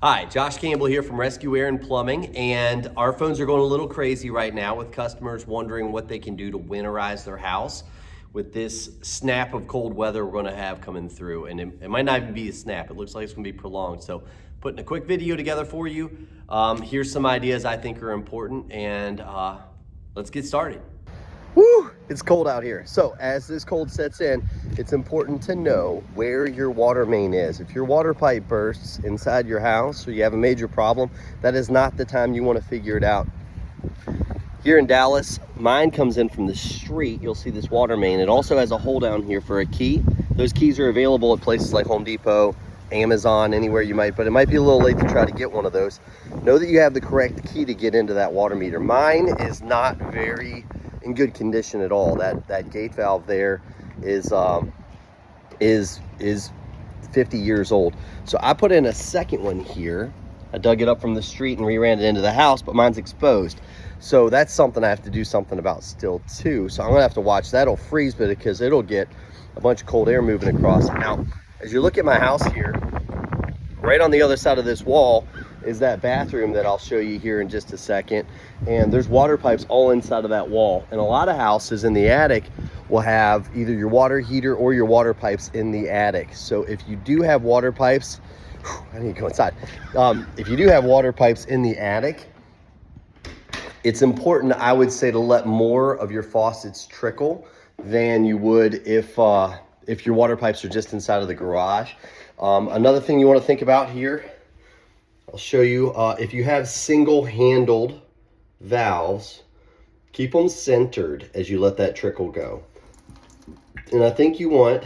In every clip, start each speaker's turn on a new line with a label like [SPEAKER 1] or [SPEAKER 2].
[SPEAKER 1] Hi, Josh Campbell here from Rescue Air and Plumbing, and our phones are going a little crazy right now with customers wondering what they can do to winterize their house with this snap of cold weather we're going to have coming through. And it might not even be a snap, it looks like it's going to be prolonged. So putting a quick video together for you. Here's some ideas I think are important, and let's get started.
[SPEAKER 2] Woo! It's cold out here. So as this cold sets in, it's important to know where your water main is. If your water pipe bursts inside your house or you have a major problem, that is not the time you want to figure it out. Here in Dallas, mine comes in from the street. You'll see this water main. It also has a hole down here for a key. Those keys are available at places like Home Depot, Amazon, anywhere you might, but it might be a little late to try to get one of those. Know that you have the correct key to get into that water meter. Mine is not very in good condition at all. That gate valve there is 50 years old. So I put in a second one here. I dug it up from the street and re-ran it into the house, but mine's exposed. So that's something I have to do something about still too. So I'm gonna have to watch that. It'll freeze, but because it'll get a bunch of cold air moving across it. Now, as you look at my house here, right on the other side of this wall is that bathroom that I'll show you here in just a second. And there's water pipes all inside of that wall. And a lot of houses in the attic will have either your water heater or your water pipes in the attic. So if you do have water pipes, I need to go inside. If you do have water pipes in the attic, it's important, I would say, to let more of your faucets trickle than you would if your water pipes are just inside of the garage. Another thing you want to think about here, I'll show you, if you have single-handled valves, keep them centered as you let that trickle go. And I think you want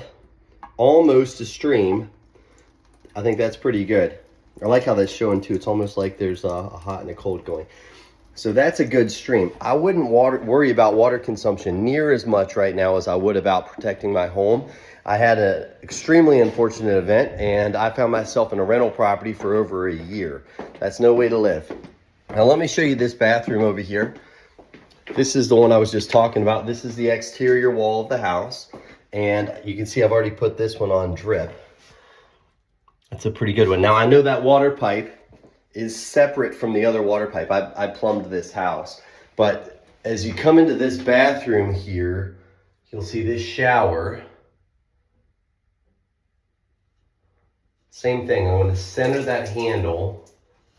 [SPEAKER 2] almost a stream. I think that's pretty good. I like how that's showing too. It's almost like there's a hot and a cold going. So that's a good stream. I wouldn't worry about water consumption near as much right now as I would about protecting my home. I had an extremely unfortunate event and I found myself in a rental property for over a year. That's no way to live. Now let me show you this bathroom over here. This is the one I was just talking about. This is the exterior wall of the house. And you can see I've already put this one on drip. That's a pretty good one. Now I know that water pipe is separate from the other water pipe. I plumbed this house. But as you come into this bathroom here, you'll see this shower. Same thing, I'm going to center that handle. It's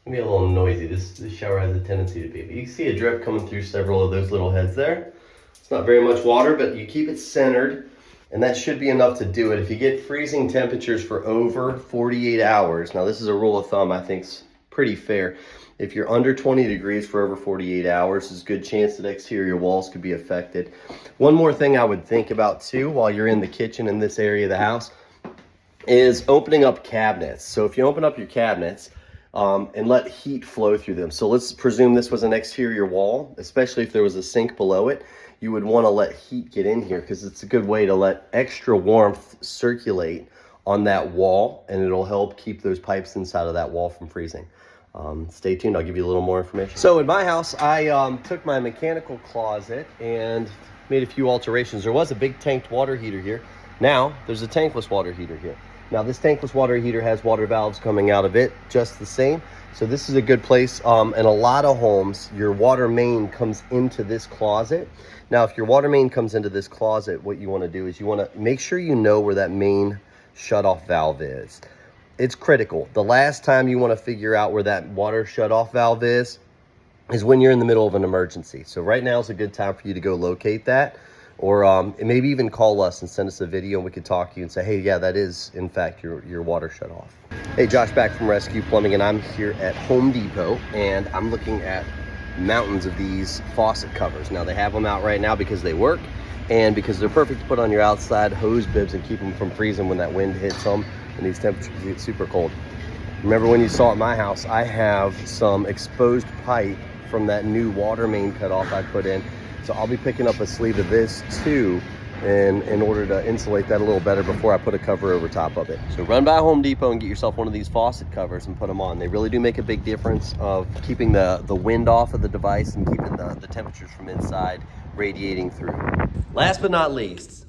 [SPEAKER 2] going to be a little noisy. This shower has a tendency to be. But you can see a drip coming through several of those little heads there. It's not very much water, but you keep it centered, and that should be enough to do it. If you get freezing temperatures for over 48 hours, now this is a rule of thumb I think's pretty fair. If you're under 20 degrees for over 48 hours, there's a good chance that exterior walls could be affected. One more thing I would think about too while you're in the kitchen in this area of the house is opening up cabinets. So if you open up your cabinets and let heat flow through them. So let's presume this was an exterior wall, especially if there was a sink below it, you would want to let heat get in here because it's a good way to let extra warmth circulate on that wall, and it'll help keep those pipes inside of that wall from freezing. Stay tuned, I'll give you a little more information. So in my house, I took my mechanical closet and made a few alterations. There was a big tanked water heater here. Now there's a tankless water heater here. Now this tankless water heater has water valves coming out of it just the same. So this is a good place. In a lot of homes, your water main comes into this closet. Now if your water main comes into this closet, what you want to do is you want to make sure you know where that main shutoff valve is. It's critical. The last time you want to figure out where that water shutoff valve is when you're in the middle of an emergency. So right now is a good time for you to go locate that, or maybe even call us and send us a video and we could talk to you and say, hey, yeah, that is in fact your water shutoff. Hey, Josh back from Rescue Plumbing, and I'm here at Home Depot and I'm looking at mountains of these faucet covers. Now they have them out right now because they work and because they're perfect to put on your outside hose bibs and keep them from freezing when that wind hits them and these temperatures get super cold. Remember when you saw at my house, I have some exposed pipe from that new water main cutoff I put in. So I'll be picking up a sleeve of this too in order to insulate that a little better before I put a cover over top of it. So run by Home Depot and get yourself one of these faucet covers and put them on. They really do make a big difference of keeping the wind off of the device and keeping the temperatures from inside radiating through.
[SPEAKER 1] Last but not least,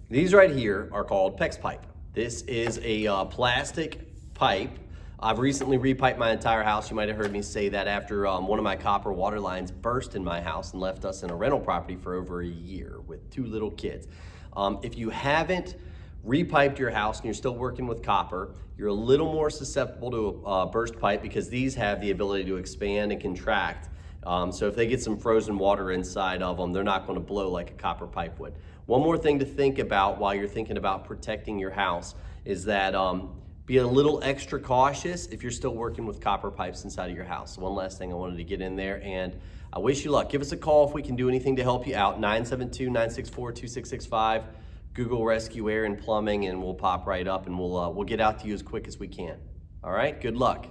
[SPEAKER 1] these right here are called PEX pipe. This is a plastic pipe I've recently repiped my entire house. You might have heard me say that after one of my copper water lines burst in my house and left us in a rental property for over a year with 2 little kids. If you haven't repiped your house and you're still working with copper, you're a little more susceptible to a burst pipe because these have the ability to expand and contract. So if they get some frozen water inside of them, they're not going to blow like a copper pipe would. One more thing to think about while you're thinking about protecting your house is that be a little extra cautious if you're still working with copper pipes inside of your house. So one last thing I wanted to get in there, and I wish you luck. Give us a call if we can do anything to help you out. 972-964-2665. Google Rescue Air and Plumbing, and we'll pop right up, and we'll get out to you as quick as we can. All right, good luck.